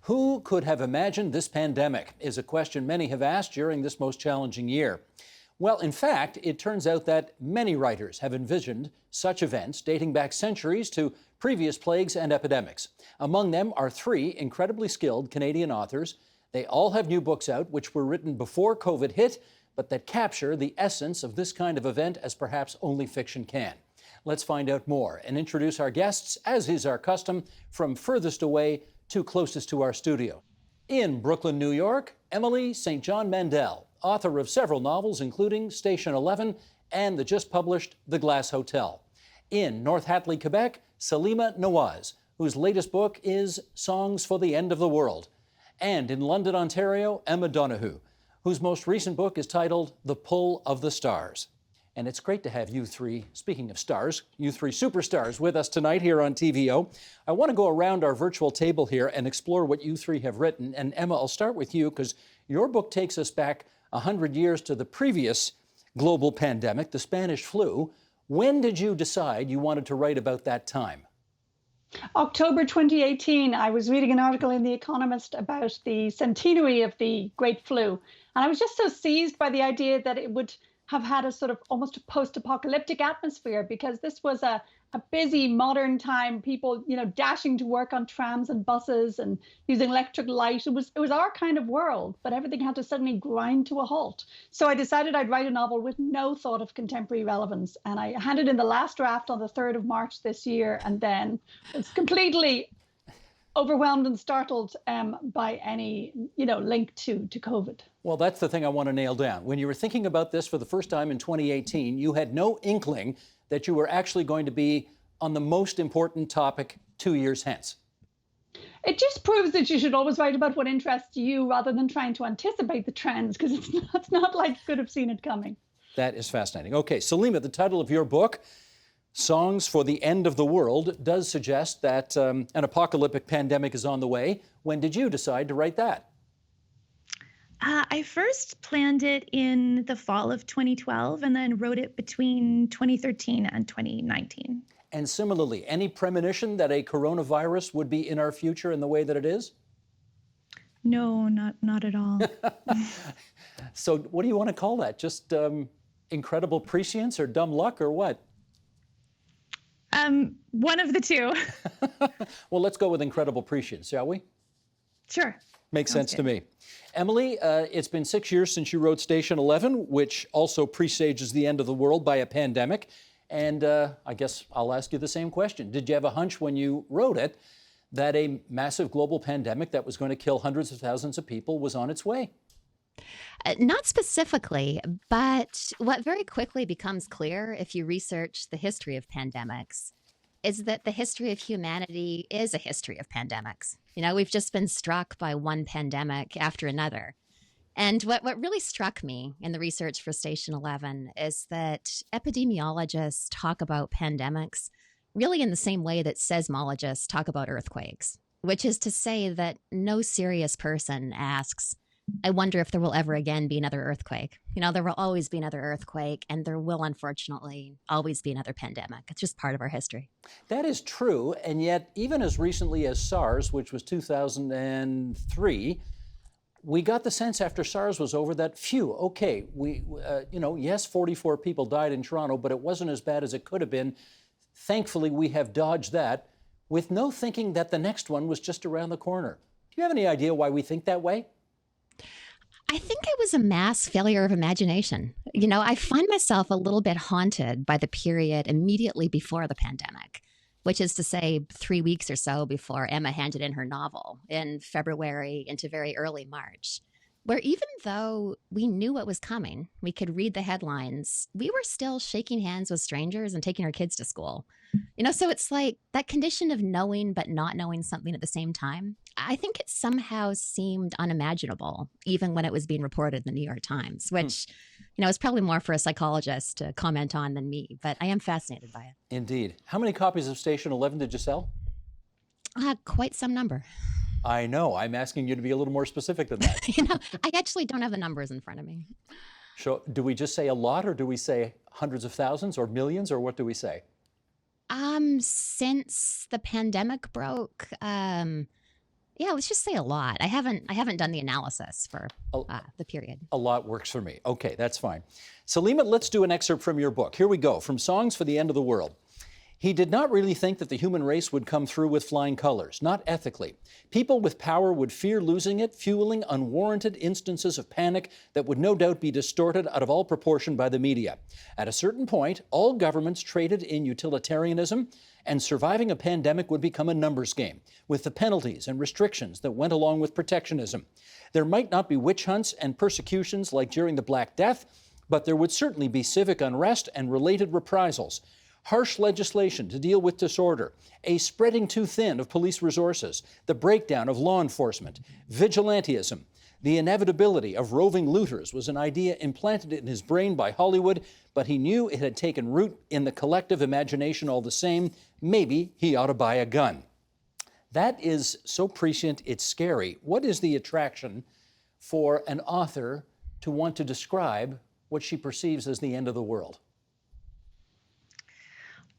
Who could have imagined this pandemic is a question many have asked during this most challenging year. Well, in fact, it turns out that many writers have envisioned such events dating back centuries to previous plagues and epidemics. Among them are three incredibly skilled Canadian authors. They all have new books out which were written before COVID hit, but that capture the essence of this kind of event as perhaps only fiction can. Let's find out more and introduce our guests, as is our custom, from furthest away to closest to our studio. In Brooklyn, New York, Emily St. John Mandel, author of several novels, including Station 11 and the just published The Glass Hotel. In North Hatley, Quebec, Saleema Nawaz, whose latest book is Songs for the End of the World. And in London, Ontario, Emma Donoghue, whose most recent book is titled The Pull of the Stars. And it's great to have you three, speaking of stars, you three superstars with us tonight here on TVO. I want to go around our virtual table here and explore what you three have written. And Emma, I'll start with you because your book takes us back 100 years to the previous global pandemic, the Spanish flu. When did you decide you wanted to write about that time? October 2018, I was reading an article in The Economist about the centenary of the Great Flu. And I was just so seized by the idea that it would have had a sort of almost a post-apocalyptic atmosphere, because this was a busy modern time, people, dashing to work on trams and buses and using electric light. It was our kind of world, but everything had to suddenly grind to a halt. So I decided I'd write a novel with no thought of contemporary relevance. And I handed in the last draft on the 3rd of March this year, and then was completely overwhelmed and startled by any, link to COVID. Well, that's the thing I want to nail down. When you were thinking about this for the first time in 2018, you had no inkling that you were actually going to be on the most important topic 2 years hence. It just proves that you should always write about what interests you rather than trying to anticipate the trends, because it's not like you could have seen it coming. That is fascinating. Okay, Saleema, the title of your book, Songs for the End of the World, does suggest that an apocalyptic pandemic is on the way. When did you decide to write that? I first planned it in the fall of 2012 and then wrote it between 2013 and 2019. And similarly, any premonition that a coronavirus would be in our future in the way that it is? No, not at all. So what do you want to call that? Just incredible prescience or dumb luck or what? One of the two. Well, let's go with incredible prescience, shall we? Sure. Makes sense to me. Emily, it's been 6 years since you wrote Station 11, which also presages the end of the world by a pandemic. And I guess I'll ask you the same question. Did you have a hunch when you wrote it that a massive global pandemic that was going to kill hundreds of thousands of people was on its way? Not specifically, but what very quickly becomes clear if you research the history of pandemics is that the history of humanity is a history of pandemics. We've just been struck by one pandemic after another. And what really struck me in the research for Station 11 is that epidemiologists talk about pandemics really in the same way that seismologists talk about earthquakes, which is to say that no serious person asks, I wonder if there will ever again be another earthquake. There will always be another earthquake, and there will unfortunately always be another pandemic. It's just part of our history. That is true, and yet even as recently as SARS, which was 2003, we got the sense after SARS was over that, yes, 44 people died in Toronto, but it wasn't as bad as it could have been. Thankfully, we have dodged that with no thinking that the next one was just around the corner. Do you have any idea why we think that way? I think it was a mass failure of imagination. I find myself a little bit haunted by the period immediately before the pandemic, which is to say 3 weeks or so before Emma handed in her novel in February into very early March, where even though we knew what was coming, we could read the headlines, we were still shaking hands with strangers and taking our kids to school. So it's like that condition of knowing but not knowing something at the same time. I think it somehow seemed unimaginable, even when it was being reported in the New York Times, which, is probably more for a psychologist to comment on than me, but I am fascinated by it. Indeed. How many copies of Station 11 did you sell? Quite some number. I know. I'm asking you to be a little more specific than that. I actually don't have the numbers in front of me. So do we just say a lot, or do we say hundreds of thousands or millions, or what do we say? Since the pandemic broke, Yeah, let's just say a lot. I haven't done the analysis for the period. A lot works for me. Okay, that's fine. Saleema, let's do an excerpt from your book. Here we go, from Songs for the End of the World. He did not really think that the human race would come through with flying colors, not ethically. People with power would fear losing it, fueling unwarranted instances of panic that would no doubt be distorted out of all proportion by the media. At a certain point, all governments traded in utilitarianism, and surviving a pandemic would become a numbers game, with the penalties and restrictions that went along with protectionism. There might not be witch hunts and persecutions like during the Black Death, but there would certainly be civic unrest and related reprisals. Harsh legislation to deal with disorder, a spreading too thin of police resources, the breakdown of law enforcement, vigilantism. The inevitability of roving looters was an idea implanted in his brain by Hollywood, but he knew it had taken root in the collective imagination all the same. Maybe he ought to buy a gun. That is so prescient, it's scary. What is the attraction for an author to want to describe what she perceives as the end of the world?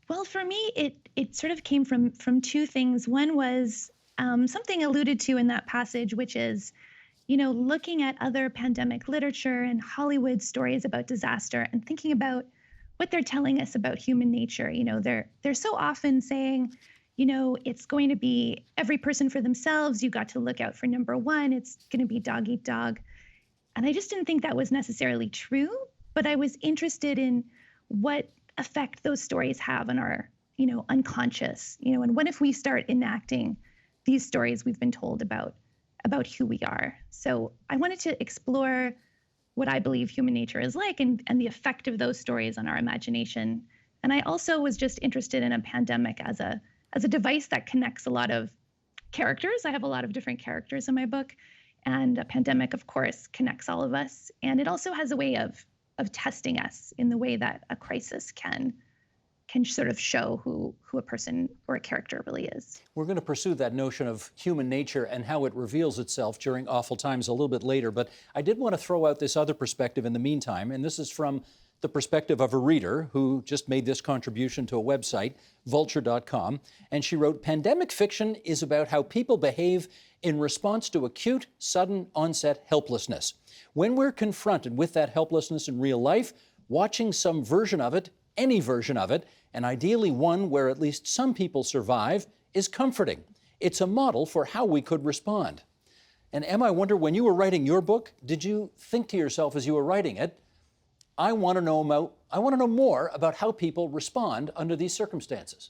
Well, for me, it sort of came from two things. One was something alluded to in that passage, which is, looking at other pandemic literature and Hollywood stories about disaster and thinking about what they're telling us about human nature. They're so often saying, it's going to be every person for themselves. You got to look out for number one. It's going to be dog eat dog. And I just didn't think that was necessarily true, but I was interested in what effect those stories have on our, unconscious, and what if we start enacting these stories we've been told about who we are. So I wanted to explore what I believe human nature is like and the effect of those stories on our imagination. And I also was just interested in a pandemic as a device that connects a lot of characters. I have a lot of different characters in my book, and a pandemic, of course, connects all of us. And it also has a way of testing us in the way that a crisis can sort of show who a person or a character really is. We're going to pursue that notion of human nature and how it reveals itself during awful times a little bit later, but I did want to throw out this other perspective in the meantime, and this is from the perspective of a reader who just made this contribution to a website, vulture.com, and she wrote, "Pandemic fiction is about how people behave in response to acute, sudden onset helplessness. When we're confronted with that helplessness in real life, watching some version of it, any version of it, and ideally one where at least some people survive, is comforting. It's a model for how we could respond." And Emma, I wonder, when you were writing your book, did you think to yourself as you were writing it, I want to know more about how people respond under these circumstances?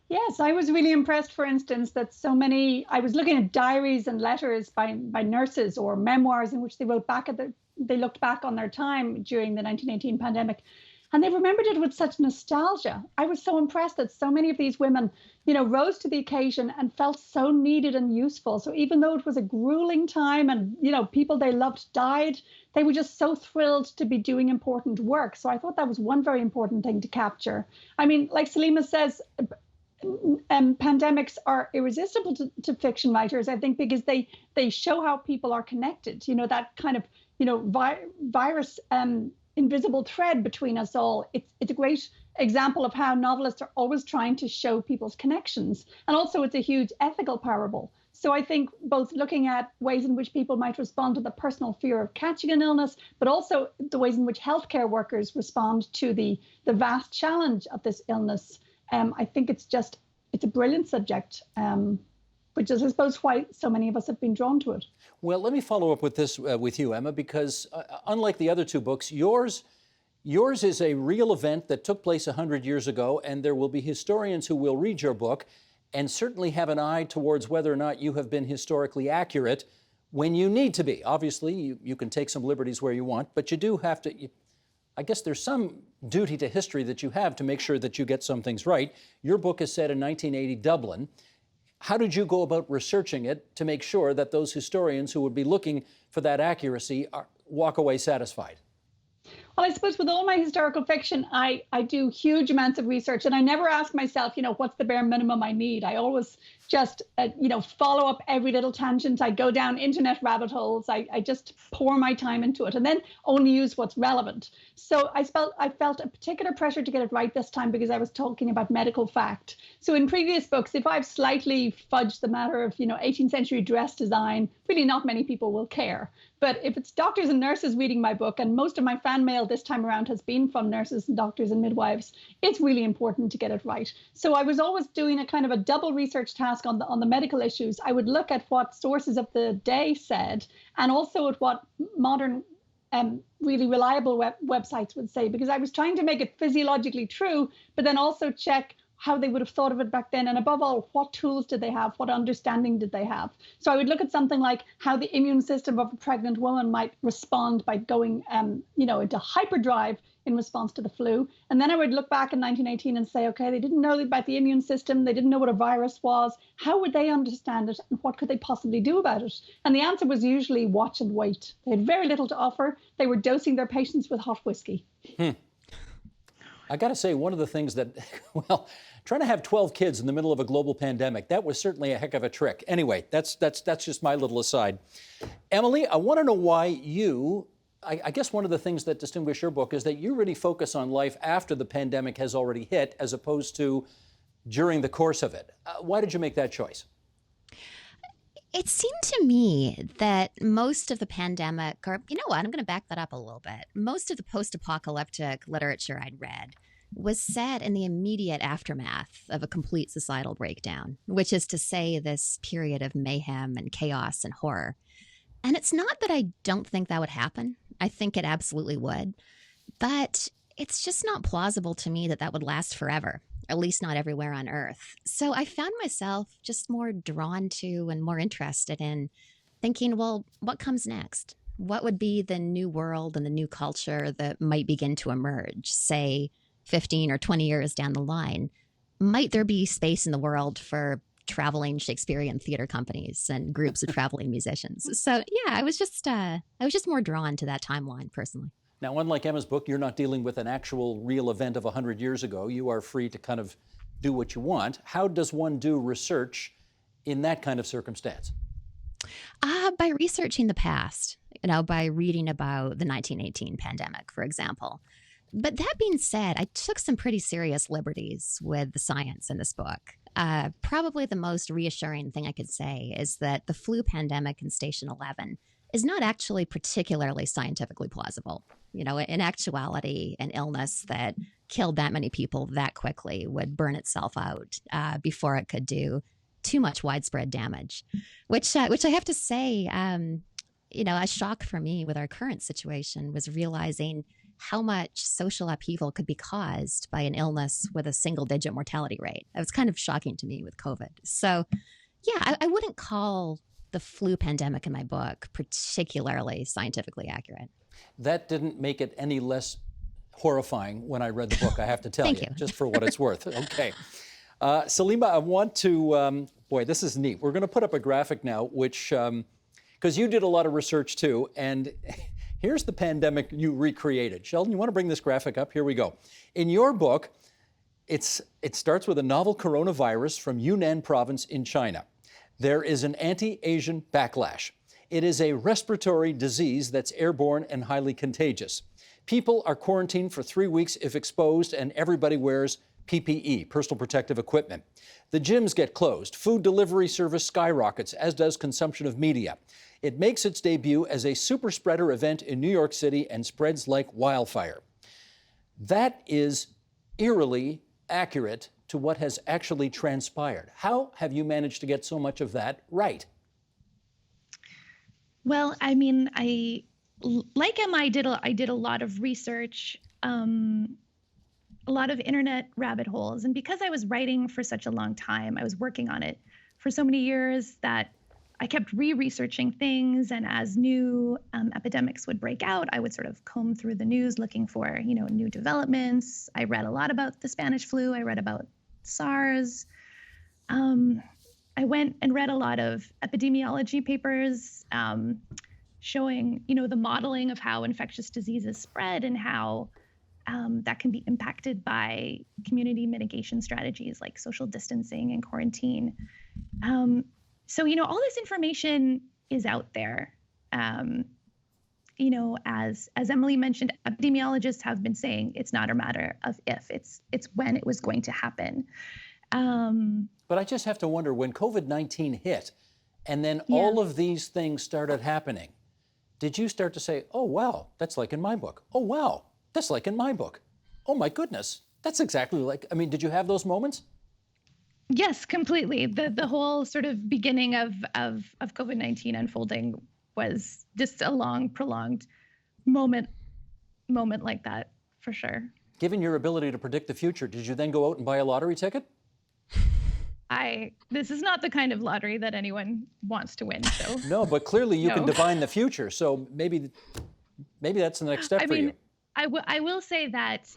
Yes, I was really impressed, for instance, that I was looking at diaries and letters by nurses or memoirs in which they looked back on their time during the 1918 pandemic. And they remembered it with such nostalgia. I was so impressed that so many of these women, rose to the occasion and felt so needed and useful. So even though it was a grueling time and, people they loved died, they were just so thrilled to be doing important work. So I thought that was one very important thing to capture. I mean, like Saleema says, pandemics are irresistible to fiction writers, I think, because they show how people are connected. That kind of, virus invisible thread between us all. It's a great example of how novelists are always trying to show people's connections. And also it's a huge ethical parable. So I think both looking at ways in which people might respond to the personal fear of catching an illness, but also the ways in which healthcare workers respond to the vast challenge of this illness. I think it's a brilliant subject, which is, I suppose, why so many of us have been drawn to it. Well, let me follow up with this with you, Emma, because unlike the other two books, yours is a real event that took place 100 years ago, and there will be historians who will read your book and certainly have an eye towards whether or not you have been historically accurate when you need to be. Obviously, you can take some liberties where you want, but you do have to, I guess there's some duty to history that you have to make sure that you get some things right. Your book is set in 1980 Dublin. How did you go about researching it to make sure that those historians who would be looking for that accuracy walk away satisfied? Well, I suppose with all my historical fiction, I do huge amounts of research, and I never ask myself, what's the bare minimum I need? I always just, follow up every little tangent. I go down internet rabbit holes. I just pour my time into it and then only use what's relevant. So I felt a particular pressure to get it right this time because I was talking about medical fact. So in previous books, if I've slightly fudged the matter of, 18th century dress design, really not many people will care. But if it's doctors and nurses reading my book, and most of my fan mail this time around has been from nurses and doctors and midwives, it's really important to get it right. So I was always doing a kind of a double research task on the medical issues. I would look at what sources of the day said, and also at what modern really reliable websites would say, because I was trying to make it physiologically true, but then also check how they would have thought of it back then. And above all, what tools did they have? What understanding did they have? So I would look at something like how the immune system of a pregnant woman might respond by going, into hyperdrive in response to the flu. And then I would look back in 1918 and say, okay, they didn't know about the immune system. They didn't know what a virus was. How would they understand it? And what could they possibly do about it? And the answer was usually watch and wait. They had very little to offer. They were dosing their patients with hot whiskey. I got to say, one of the things that, trying to have 12 kids in the middle of a global pandemic, that was certainly a heck of a trick. Anyway, that's just my little aside. Emily, I want to know why I guess one of the things that distinguish your book is that you really focus on life after the pandemic has already hit, as opposed to during the course of it. Why did you make that choice? It seemed to me that most of the pandemic, or you know what, I'm going to back that up a little bit. Most of the post-apocalyptic literature I'd read was set in the immediate aftermath of a complete societal breakdown, which is to say this period of mayhem and chaos and horror. And it's not that I don't think that would happen. I think it absolutely would. But it's just not plausible to me that that would last forever, at least not everywhere on Earth. So I found myself just more drawn to and more interested in thinking, well, what comes next? What would be the new world and the new culture that might begin to emerge, say, 15 or 20 years down the line? Might there be space in the world for traveling Shakespearean theater companies and groups of traveling musicians? So yeah, I was just more drawn to that timeline personally. Now, unlike Emma's book, you're not dealing with an actual real event of 100 years ago. You are free to kind of do what you want. How does one do research in that kind of circumstance? By researching the past, by reading about the 1918 pandemic, for example. But that being said, I took some pretty serious liberties with the science in this book. Probably the most reassuring thing I could say is that the flu pandemic in Station 11 is not actually particularly scientifically plausible. In actuality, an illness that killed that many people that quickly would burn itself out before it could do too much widespread damage, which I have to say, a shock for me with our current situation was realizing how much social upheaval could be caused by an illness with a single-digit mortality rate. It was kind of shocking to me with COVID. So, yeah, I wouldn't call the flu pandemic in my book particularly scientifically accurate. That didn't make it any less horrifying when I read the book, I have to tell Thank you, you. just for what it's worth. Okay. Saleema, I want to, boy, this is neat. We're going to put up a graphic now, which, because you did a lot of research too, and here's the pandemic you recreated. Sheldon, you want to bring this graphic up? Here we go. In your book, it starts with a novel coronavirus from Yunnan province in China. There is an anti-Asian backlash. It is a respiratory disease that's airborne and highly contagious. People are quarantined for 3 weeks if exposed, and everybody wears PPE, personal protective equipment. The gyms get closed. Food delivery service skyrockets, as does consumption of media. It makes its debut as a super spreader event in New York City and spreads like wildfire. That is eerily accurate to what has actually transpired. How have you managed to get so much of that right? Well, I mean, like Emma, I did a lot of research, a lot of internet rabbit holes. And because I was writing for such a long time, I was working on it for so many years that I kept re-researching things. And as new epidemics would break out, I would sort of comb through the news looking for, new developments. I read a lot about the Spanish flu. I read about SARS. I went and read a lot of epidemiology papers showing, the modeling of how infectious diseases spread and how that can be impacted by community mitigation strategies like social distancing and quarantine. So, all this information is out there. As Emily mentioned, epidemiologists have been saying it's not a matter of if, it's when it was going to happen. But I just have to wonder, when COVID-19 hit and then Yeah. all of these things started happening, did you start to say, oh, wow, that's like in my book? Oh, wow, that's like in my book. Oh, my goodness, that's exactly like, I mean, did you have those moments? Yes, completely. The whole sort of beginning of COVID-19 unfolding was just a long, prolonged moment like that, for sure. Given your ability to predict the future, did you then go out and buy a lottery ticket? This is not the kind of lottery that anyone wants to win. So No, but clearly you can No. divine the future. So maybe that's the next step I for mean, you. I will say that,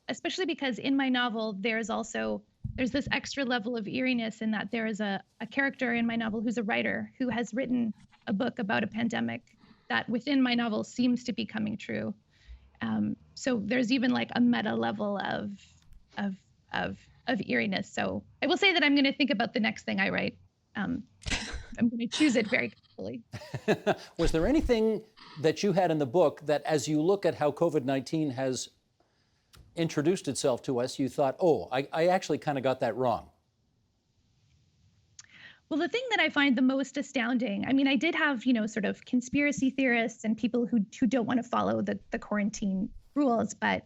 especially because in my novel, there's this extra level of eeriness in that there is a character in my novel who's a writer who has written a book about a pandemic that within my novel seems to be coming true. So there's even like a meta level of eeriness. So I will say that I'm going to think about the next thing I write. I'm going to choose it very carefully. Was there anything that you had in the book that, as you look at how COVID-19 has introduced itself to us, you thought, oh, I actually kind of got that wrong? Well, the thing that I find the most astounding, I mean, I did have, sort of conspiracy theorists and people who don't want to follow the quarantine rules. But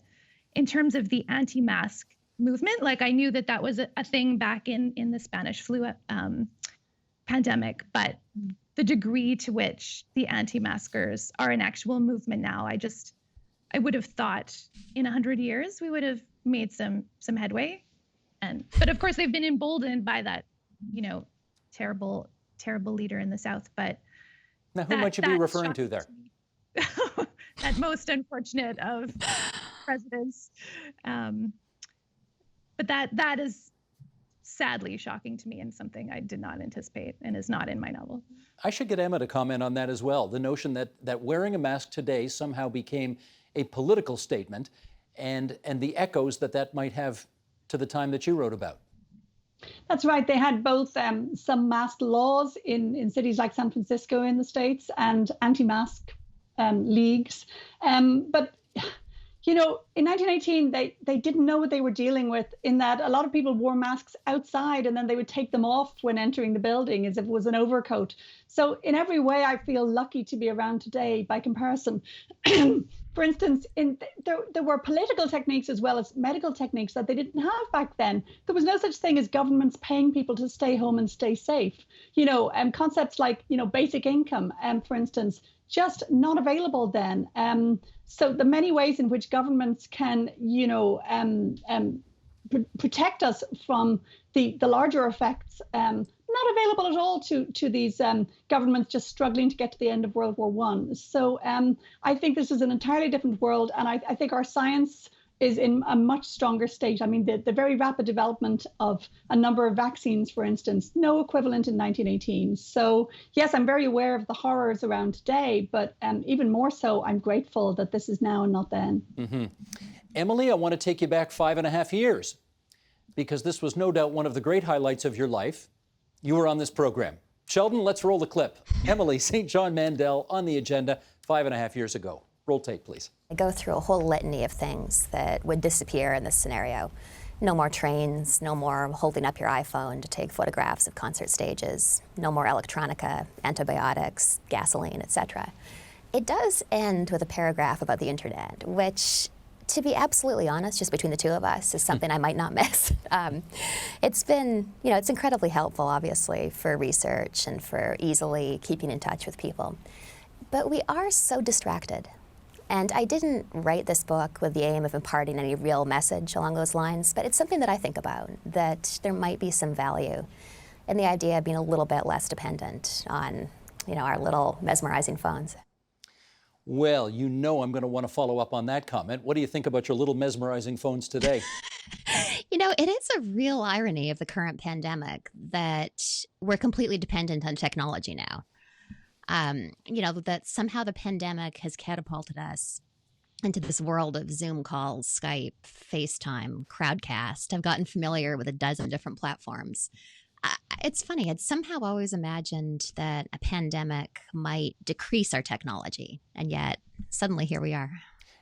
in terms of the anti-mask movement, like I knew that was a thing back in the Spanish flu pandemic, but the degree to which the anti-maskers are an actual movement now, I would have thought in 100 years we would have made some headway. But of course they've been emboldened by that, terrible leader in the South. But now, who might you be referring to there? That most unfortunate of presidents. But that is sadly shocking to me and something I did not anticipate and is not in my novel. I should get Emma to comment on that as well. The notion that wearing a mask today somehow became a political statement, and the echoes that might have to the time that you wrote about. That's right. They had both some mask laws in cities like San Francisco in the States and anti-mask leagues. But in 1918, they didn't know what they were dealing with, in that a lot of people wore masks outside and then they would take them off when entering the building as if it was an overcoat. So in every way, I feel lucky to be around today by comparison. For instance, there were political techniques as well as medical techniques that they didn't have back then. There was no such thing as governments paying people to stay home and stay safe. Concepts like, basic income, for instance, just not available then. So the many ways in which governments can, protect us from the larger effects, not available at all to these governments just struggling to get to the end of World War I. So I think this is an entirely different world, and I think our science is in a much stronger state. I mean, the very rapid development of a number of vaccines, for instance, no equivalent in 1918. So yes, I'm very aware of the horrors around today, but even more so, I'm grateful that this is now and not then. Mm-hmm. Emily, I want to take you back 5.5 years, because this was no doubt one of the great highlights of your life. You were on this program. Sheldon, let's roll the clip. Emily St. John Mandel on the agenda 5.5 years ago. Roll tape, please. I go through a whole litany of things that would disappear in this scenario. No more trains, no more holding up your iPhone to take photographs of concert stages, no more electronica, antibiotics, gasoline, etc. It does end with a paragraph about the internet, which, to be absolutely honest, just between the two of us, is something I might not miss. It's been, it's incredibly helpful, obviously, for research and for easily keeping in touch with people. But we are so distracted. And I didn't write this book with the aim of imparting any real message along those lines, but it's something that I think about, that there might be some value in the idea of being a little bit less dependent on, our little mesmerizing phones. Well, I'm going to want to follow up on that comment. What do you think about your little mesmerizing phones today? It is a real irony of the current pandemic that we're completely dependent on technology now. That somehow the pandemic has catapulted us into this world of Zoom calls, Skype, FaceTime, Crowdcast. I've gotten familiar with a dozen different platforms. It's funny. I'd somehow always imagined that a pandemic might decrease our technology, and yet suddenly here we are.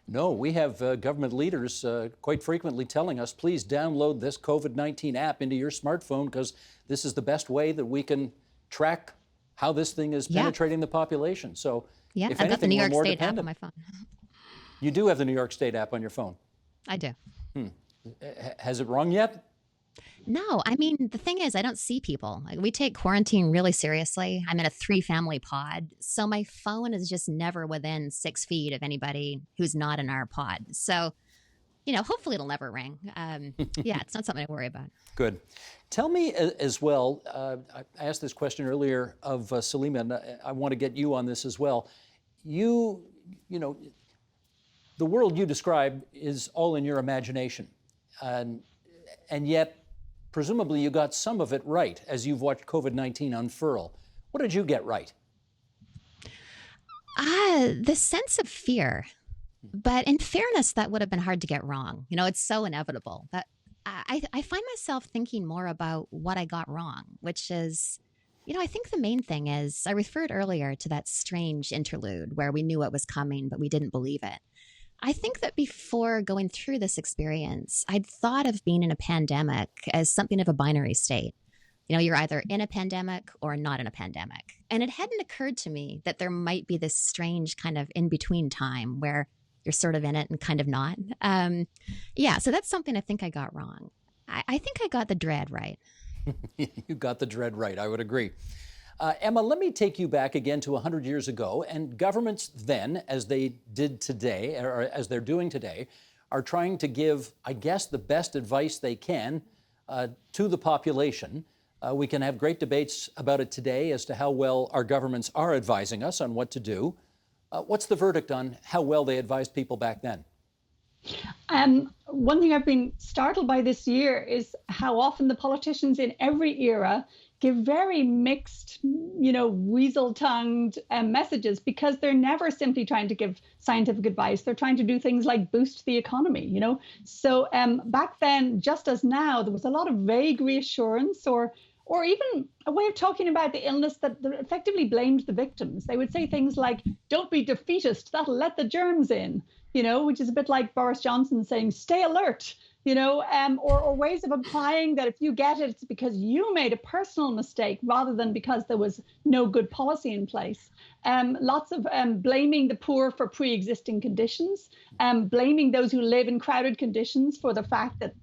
No, we have government leaders quite frequently telling us, please download this COVID-19 app into your smartphone because this is the best way that we can track how this thing is penetrating the population. So yeah, if I've got the anything, New we're York more State dependent. app on my phone. You do have the New York State app on your phone. I do. Has it rung yet? No, I mean, the thing is, I don't see people. Like, we take quarantine really seriously. I'm in a 3-family pod, so my phone is just never within 6 feet of anybody who's not in our pod. So, hopefully it'll never ring. Yeah, it's not something I worry about. Good. Tell me as well, I asked this question earlier of Saleema, and I want to get you on this as well. You know, the world you describe is all in your imagination. And yet, presumably you got some of it right as you've watched COVID-19 unfurl. What did you get right? The sense of fear. But in fairness, that would have been hard to get wrong. It's so inevitable. That I find myself thinking more about what I got wrong, which is, I think the main thing is, I referred earlier to that strange interlude where we knew what was coming, but we didn't believe it. I think that before going through this experience, I'd thought of being in a pandemic as something of a binary state. You're either in a pandemic or not in a pandemic. And it hadn't occurred to me that there might be this strange kind of in-between time where you're sort of in it and kind of not. So that's something I think I got wrong. I think I got the dread right. You got the dread right, I would agree. Emma, let me take you back again to 100 years ago, and governments then, as they did today, or as they're doing today, are trying to give, I guess, the best advice they can to the population. We can have great debates about it today as to how well our governments are advising us on what to do. What's the verdict on how well they advised people back then? One thing I've been startled by this year is how often the politicians in every era give very mixed, weasel-tongued messages, because they're never simply trying to give scientific advice. They're trying to do things like boost the economy, So back then, just as now, there was a lot of vague reassurance or even a way of talking about the illness that effectively blamed the victims. They would say things like, don't be defeatist, that'll let the germs in, which is a bit like Boris Johnson saying, stay alert, or ways of implying that if you get it, it's because you made a personal mistake rather than because there was no good policy in place. Lots of blaming the poor for pre-existing conditions, blaming those who live in crowded conditions for the fact that,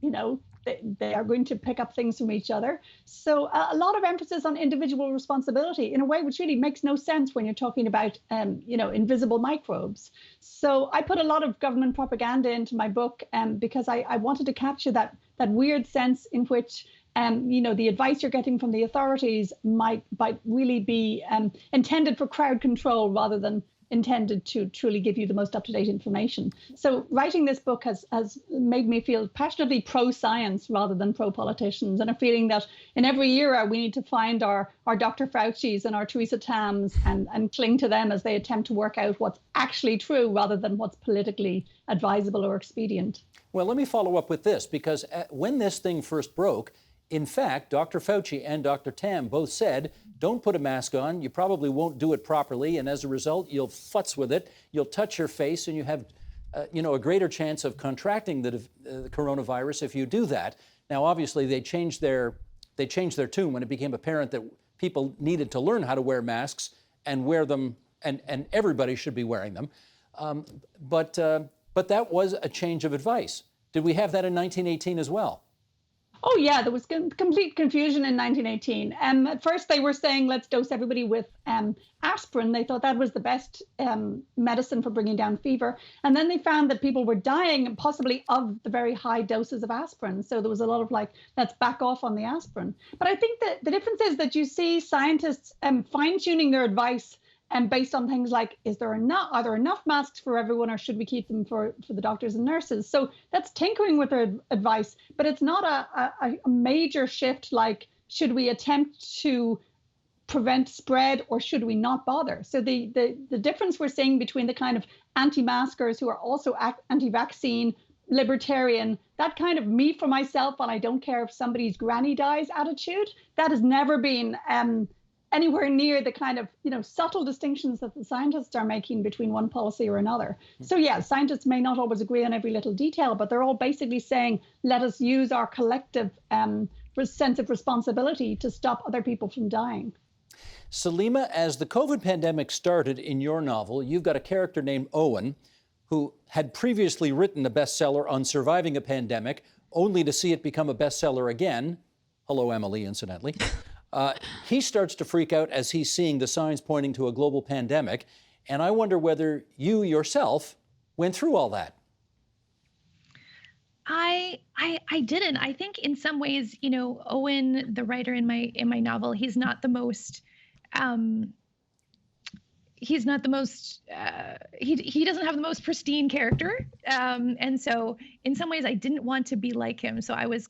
they are going to pick up things from each other. So a lot of emphasis on individual responsibility in a way which really makes no sense when you're talking about, invisible microbes. So I put a lot of government propaganda into my book because I wanted to capture that weird sense in which the advice you're getting from the authorities might really be intended for crowd control rather than intended to truly give you the most up-to-date information. So writing this book has made me feel passionately pro-science rather than pro-politicians, and a feeling that in every era we need to find our Dr. Fauci's and our Theresa Tams and cling to them as they attempt to work out what's actually true rather than what's politically advisable or expedient. Well, let me follow up with this, because when this thing first broke, in fact, Dr. Fauci and Dr. Tam both said, don't put a mask on, you probably won't do it properly, and as a result, you'll futz with it, you'll touch your face, and you have a greater chance of contracting the coronavirus if you do that. Now, obviously, they changed their tune when it became apparent that people needed to learn how to wear masks and wear them, and everybody should be wearing them. But that was a change of advice. Did we have that in 1918 as well? Oh, yeah, there was complete confusion in 1918. At first, they were saying, let's dose everybody with aspirin. They thought that was the best medicine for bringing down fever. And then they found that people were dying, possibly of the very high doses of aspirin. So there was a lot of let's back off on the aspirin. But I think that the difference is that you see scientists fine-tuning their advice based on things like, are there enough masks for everyone, or should we keep them for the doctors and nurses? So that's tinkering with their advice, but it's not a major shift like, should we attempt to prevent spread or should we not bother? So the difference we're seeing between the kind of anti-maskers who are also anti-vaccine, libertarian, that kind of me for myself, and I don't care if somebody's granny dies attitude, that has never been anywhere near the kind of subtle distinctions that the scientists are making between one policy or another. So yeah, scientists may not always agree on every little detail, but they're all basically saying, let us use our collective sense of responsibility to stop other people from dying. Saleema, as the COVID pandemic started in your novel, you've got a character named Owen who had previously written a bestseller on surviving a pandemic, only to see it become a bestseller again. Hello, Emily, incidentally. He starts to freak out as he's seeing the signs pointing to a global pandemic. And I wonder whether you yourself went through all that. I didn't. I think in some ways, Owen, the writer in my novel, he's not the most he doesn't have the most pristine character. And so in some ways I didn't want to be like him. So I was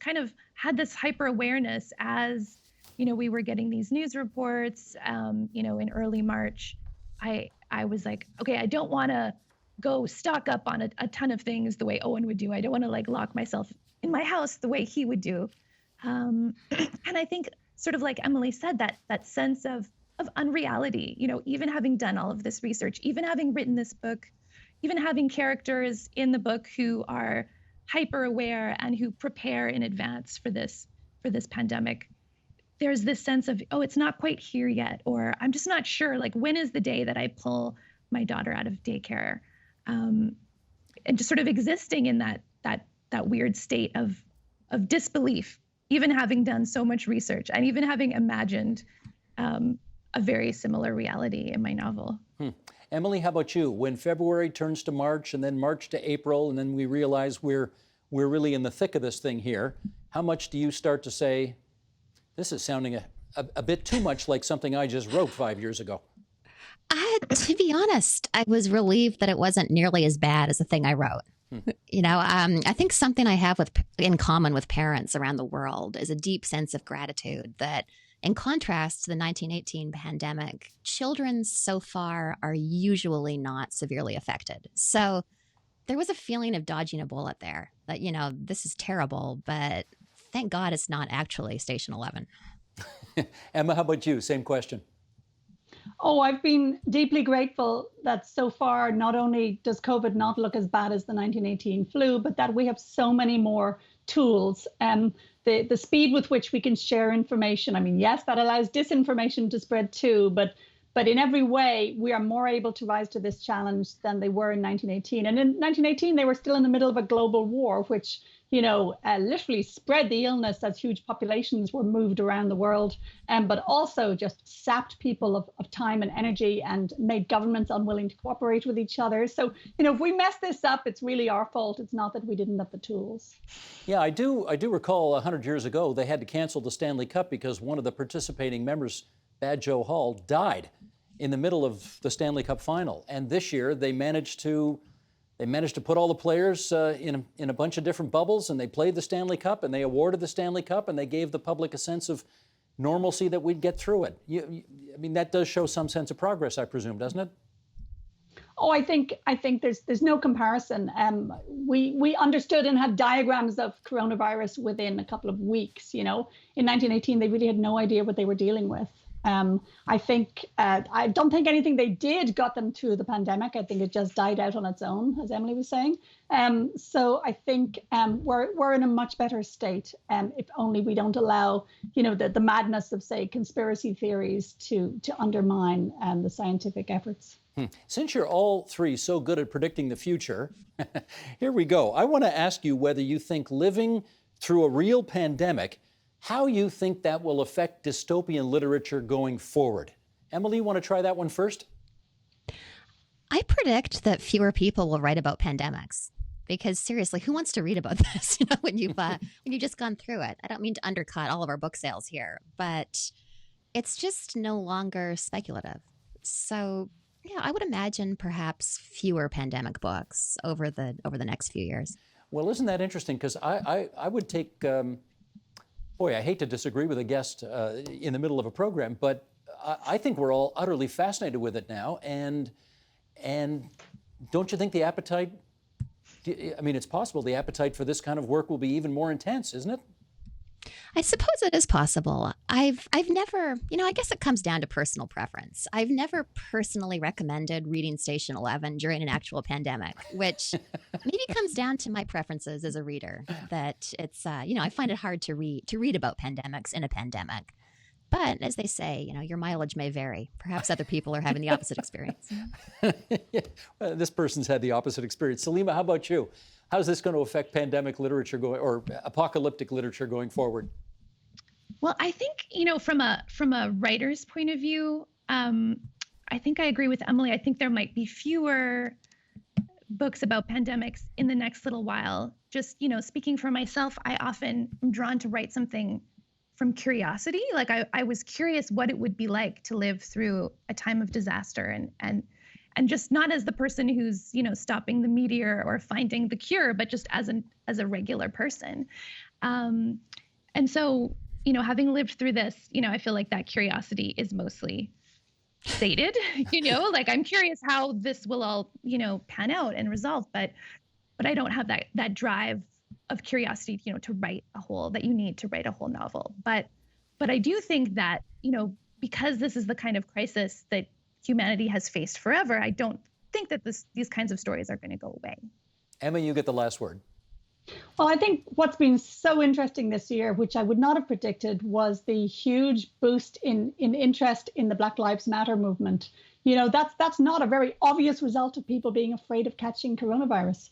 had this hyper awareness as, we were getting these news reports, in early March. I was like, okay, I don't want to go stock up on a ton of things the way Owen would do. I don't want to lock myself in my house the way he would do. And I think sort of like Emily said, that sense of unreality, even having done all of this research, even having written this book, even having characters in the book who are hyper aware and who prepare in advance for this pandemic, there's this sense of, oh, it's not quite here yet, or I'm just not sure, when is the day that I pull my daughter out of daycare? And just sort of existing in that weird state of disbelief, even having done so much research and even having imagined a very similar reality in my novel. Emily, how about you? When February turns to March and then March to April, and then we realize we're really in the thick of this thing here, how much do you start to say, this is sounding a bit too much like something I just wrote 5 years ago? To be honest, I was relieved that it wasn't nearly as bad as the thing I wrote. I think something I have in common with parents around the world is a deep sense of gratitude that, in contrast to the 1918 pandemic, children so far are usually not severely affected. So there was a feeling of dodging a bullet there, that, this is terrible, but thank God it's not actually Station 11. Emma, how about you? Same question. Oh, I've been deeply grateful that so far, not only does COVID not look as bad as the 1918 flu, but that we have so many more tools. The speed with which we can share information. I mean, yes, that allows disinformation to spread too, but in every way, we are more able to rise to this challenge than they were in 1918. And in 1918, they were still in the middle of a global war, which literally spread the illness as huge populations were moved around the world, but also just sapped people of time and energy and made governments unwilling to cooperate with each other. So, if we mess this up, it's really our fault. It's not that we didn't have the tools. Yeah, I do recall 100 years ago, they had to cancel the Stanley Cup because one of the participating members, Bad Joe Hall, died in the middle of the Stanley Cup final. And this year they managed to put all the players in a bunch of different bubbles, and they played the Stanley Cup, and they awarded the Stanley Cup, and they gave the public a sense of normalcy that we'd get through it. I mean, that does show some sense of progress, I presume, doesn't it? Oh, I think there's no comparison. We understood and had diagrams of coronavirus within a couple of weeks. In 1918, they really had no idea what they were dealing with. I don't think anything they did got them through the pandemic. I think it just died out on its own, as Emily was saying. So I think we're in a much better state if only we don't allow, the madness of, say, conspiracy theories to undermine the scientific efforts. Since you're all three so good at predicting the future, here we go. I want to ask you whether you think living through a real pandemic, how you think that will affect dystopian literature going forward. Emily, you want to try that one first? I predict that fewer people will write about pandemics, because seriously, who wants to read about this? When you've just gone through it. I don't mean to undercut all of our book sales here, but it's just no longer speculative. So yeah, I would imagine perhaps fewer pandemic books over the next few years. Well, isn't that interesting? Because I would take. Boy, I hate to disagree with a guest in the middle of a program, but I think we're all utterly fascinated with it now. And don't you think the appetite I mean, it's possible the appetite for this kind of work will be even more intense, isn't it? I suppose it is possible. I've never, I guess it comes down to personal preference. I've never personally recommended reading Station 11 during an actual pandemic, which maybe comes down to my preferences as a reader. That it's, I find it hard to read about pandemics in a pandemic. But as they say, your mileage may vary. Perhaps other people are having the opposite experience. Yeah. Well, this person's had the opposite experience. Saleema, how about you? How's this going to affect pandemic literature or apocalyptic literature going forward? Well, I think, from a writer's point of view, I think I agree with Emily. I think there might be fewer books about pandemics in the next little while. Just, speaking for myself, I often am drawn to write something from curiosity. Like I was curious what it would be like to live through a time of disaster and just not as the person who's, stopping the meteor or finding the cure, but just as a regular person. And so, having lived through this, I feel like that curiosity is mostly sated, like I'm curious how this will all, pan out and resolve, but I don't have that drive of curiosity, to write that you need to write a whole novel. But I do think that, because this is the kind of crisis that humanity has faced forever, I don't think that these kinds of stories are going to go away. Emma, you get the last word. Well, I think what's been so interesting this year, which I would not have predicted, was the huge boost in interest in the Black Lives Matter movement. That's not a very obvious result of people being afraid of catching coronavirus.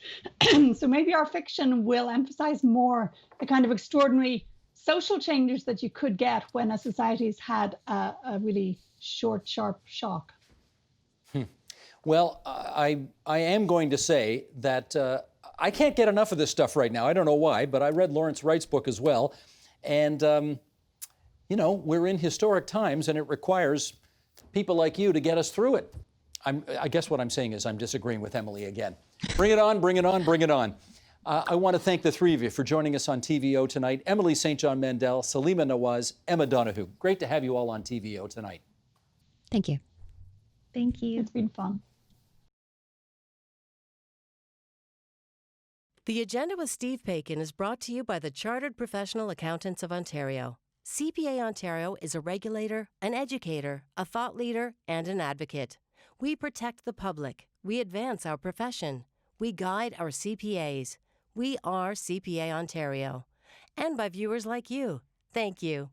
So maybe our fiction will emphasize more the kind of extraordinary social changes that you could get when a society's had a really short, sharp shock. Well, I am going to say that I can't get enough of this stuff right now. I don't know why, but I read Lawrence Wright's book as well. And, we're in historic times, and it requires people like you to get us through it. I guess what I'm saying is I'm disagreeing with Emily again. Bring it on, bring it on, bring it on. I want to thank the three of you for joining us on TVO tonight. Emily St. John Mandel, Saleema Nawaz, Emma Donoghue. Great to have you all on TVO tonight. Thank you. Thank you. It's been fun. The Agenda with Steve Paikin is brought to you by the Chartered Professional Accountants of Ontario. CPA Ontario is a regulator, an educator, a thought leader, and an advocate. We protect the public. We advance our profession. We guide our CPAs. We are CPA Ontario. And by viewers like you. Thank you.